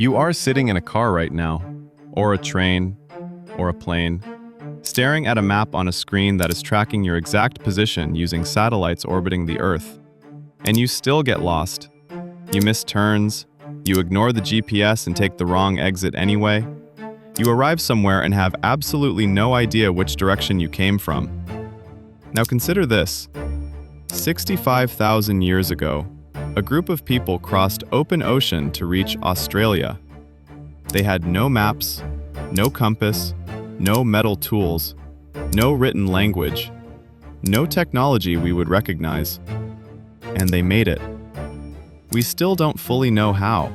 You are sitting in a car right now, or a train, or a plane, staring at a map on a screen that is tracking your exact position using satellites orbiting the Earth. And you still get lost. You miss turns, you ignore the GPS and take the wrong exit anyway. You arrive somewhere and have absolutely no idea which direction you came from. Now consider this. 65,000 years ago, a group of people crossed open ocean to reach Australia. They had no maps, no compass, no metal tools, no written language, no technology we would recognize. And they made it. We still don't fully know how.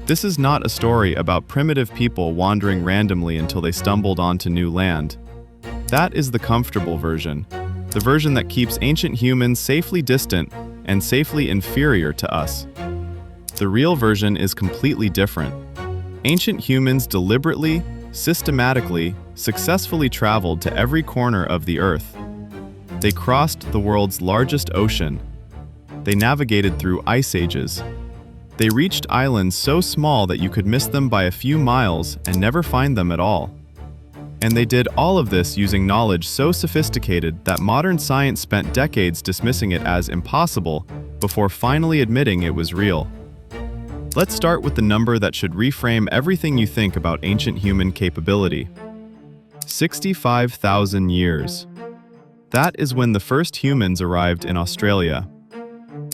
This is not a story about primitive people wandering randomly until they stumbled onto new land. That is the comfortable version, the version that keeps ancient humans safely distant and safely inferior to us. The real version is completely different. Ancient humans deliberately, systematically, successfully traveled to every corner of the Earth. They crossed the world's largest ocean. They navigated through ice ages. They reached islands so small that you could miss them by a few miles and never find them at all. And they did all of this using knowledge so sophisticated that modern science spent decades dismissing it as impossible before finally admitting it was real. Let's start with the number that should reframe everything you think about ancient human capability. 65,000 years. That is when the first humans arrived in Australia.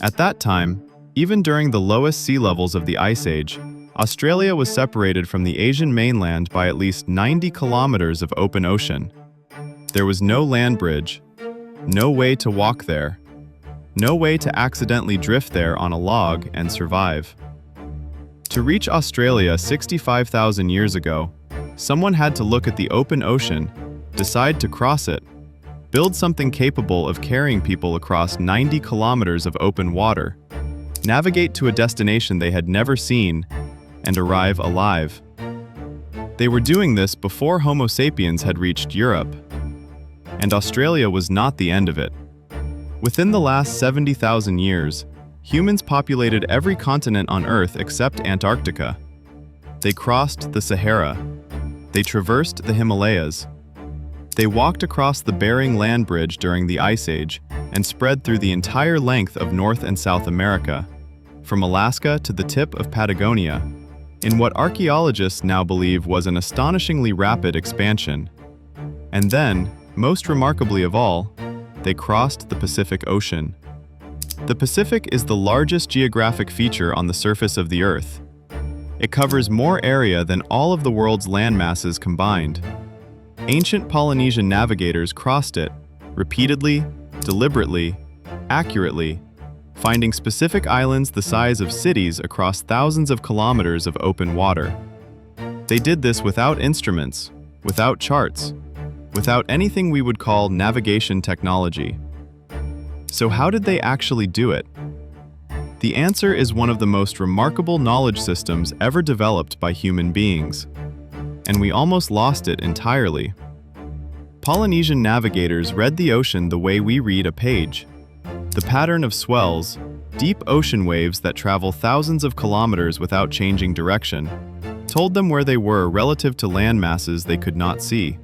At that time, even during the lowest sea levels of the Ice Age, Australia was separated from the Asian mainland by at least 90 kilometers of open ocean. There was no land bridge, no way to walk there, no way to accidentally drift there on a log and survive. To reach Australia 65,000 years ago, someone had to look at the open ocean, decide to cross it, build something capable of carrying people across 90 kilometers of open water, navigate to a destination they had never seen, and arrive alive. They were doing this before Homo sapiens had reached Europe. And Australia was not the end of it. Within the last 70,000 years, humans populated every continent on Earth except Antarctica. They crossed the Sahara. They traversed the Himalayas. They walked across the Bering Land Bridge during the Ice Age and spread through the entire length of North and South America, from Alaska to the tip of Patagonia, in what archaeologists now believe was an astonishingly rapid expansion. And then, most remarkably of all, they crossed the Pacific Ocean. The Pacific is the largest geographic feature on the surface of the Earth. It covers more area than all of the world's land masses combined. Ancient Polynesian navigators crossed it, repeatedly, deliberately, accurately, finding specific islands the size of cities across thousands of kilometers of open water. They did this without instruments, without charts, without anything we would call navigation technology. So how did they actually do it? The answer is one of the most remarkable knowledge systems ever developed by human beings. And we almost lost it entirely. Polynesian navigators read the ocean the way we read a page. The pattern of swells, deep ocean waves that travel thousands of kilometers without changing direction, told them where they were relative to land masses they could not see.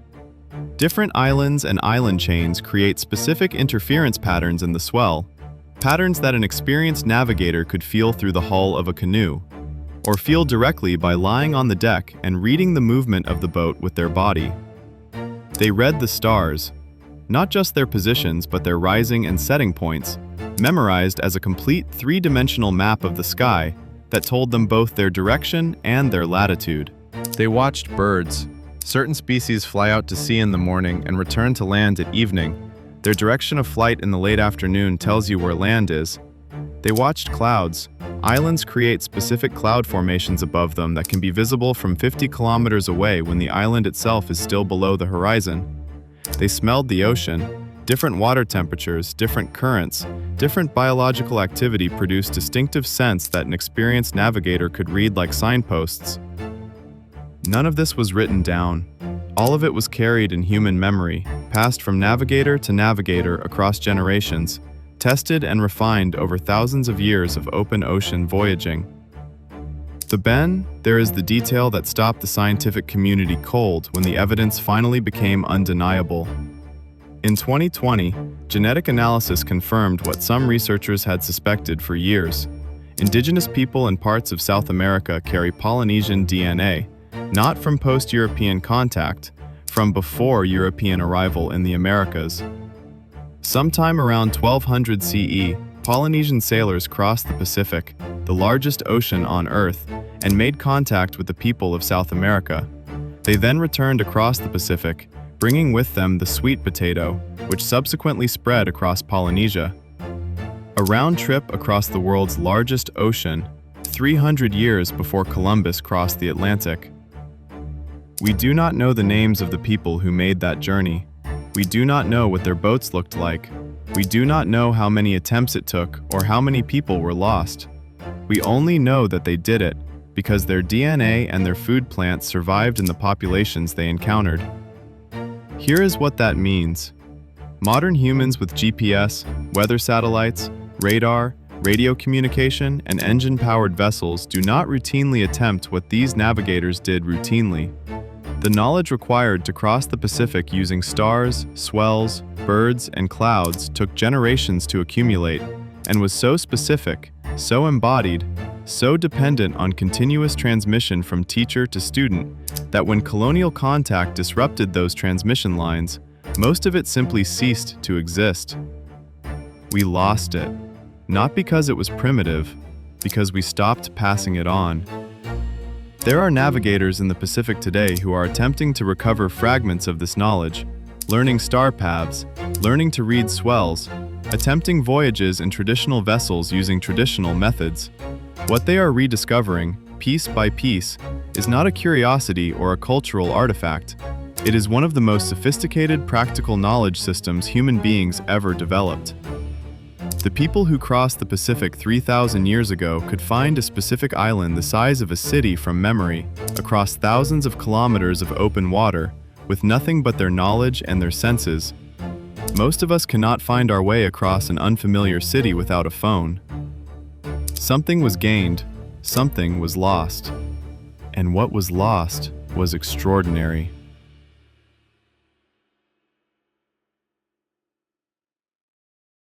Different islands and island chains create specific interference patterns in the swell, patterns that an experienced navigator could feel through the hull of a canoe, or feel directly by lying on the deck and reading the movement of the boat with their body. They read the stars, not just their positions but their rising and setting points, memorized as a complete three-dimensional map of the sky that told them both their direction and their latitude. They watched birds. Certain species fly out to sea in the morning and return to land at evening. Their direction of flight in the late afternoon tells you where land is. They watched clouds. Islands create specific cloud formations above them that can be visible from 50 kilometers away when the island itself is still below the horizon. They smelled the ocean. Different water temperatures, different currents, different biological activity produced distinctive scents that an experienced navigator could read like signposts. None of this was written down. All of it was carried in human memory, passed from navigator to navigator across generations, tested and refined over thousands of years of open ocean voyaging. Then, there is the detail that stopped the scientific community cold when the evidence finally became undeniable. In 2020, genetic analysis confirmed what some researchers had suspected for years. Indigenous people in parts of South America carry Polynesian DNA, not from post-European contact, from before European arrival in the Americas. Sometime around 1200 CE, Polynesian sailors crossed the Pacific, the largest ocean on Earth, and made contact with the people of South America. They then returned across the Pacific, bringing with them the sweet potato, which subsequently spread across Polynesia. A round trip across the world's largest ocean, 300 years before Columbus crossed the Atlantic. We do not know the names of the people who made that journey. We do not know what their boats looked like. We do not know how many attempts it took or how many people were lost. We only know that they did it because their DNA and their food plants survived in the populations they encountered. Here is what that means. Modern humans with GPS, weather satellites, radar, radio communication, and engine-powered vessels do not routinely attempt what these navigators did routinely. The knowledge required to cross the Pacific using stars, swells, birds, and clouds took generations to accumulate, and was so specific, so embodied, so dependent on continuous transmission from teacher to student, that when colonial contact disrupted those transmission lines, most of it simply ceased to exist. We lost it, not because it was primitive, because we stopped passing it on. There are navigators in the Pacific today who are attempting to recover fragments of this knowledge, learning star paths, learning to read swells, attempting voyages in traditional vessels using traditional methods. What they are rediscovering, piece by piece, is not a curiosity or a cultural artifact. It is one of the most sophisticated practical knowledge systems human beings ever developed. The people who crossed the Pacific 3,000 years ago could find a specific island the size of a city from memory, across thousands of kilometers of open water, with nothing but their knowledge and their senses. Most of us cannot find our way across an unfamiliar city without a phone. Something was gained, something was lost. And what was lost was extraordinary.